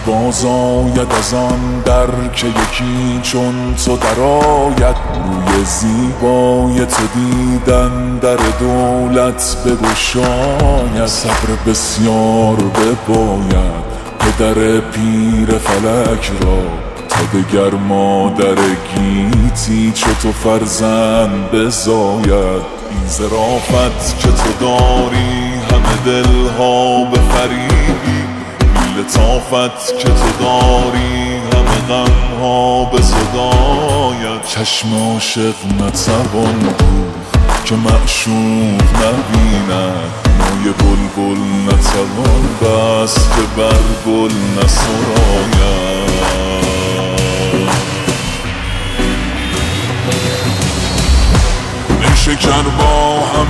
باز آید از آن در که یکی چون تو درآید. روی زیبای تو دیدن در دولت بگشاید. صبر بسیار بباید پدر پیر فلک را، تا دگر مادر گیتی چو تو فرزند بزاید. این ظرافت که تو داری همه دلها بفریبی، این لطافت که تو داری همه غمها بزداید. چشم عاشق نتوان دوخت که معشوق نبیند، موی بلبل نتوان بست که بر گل نسراید. شکر با هم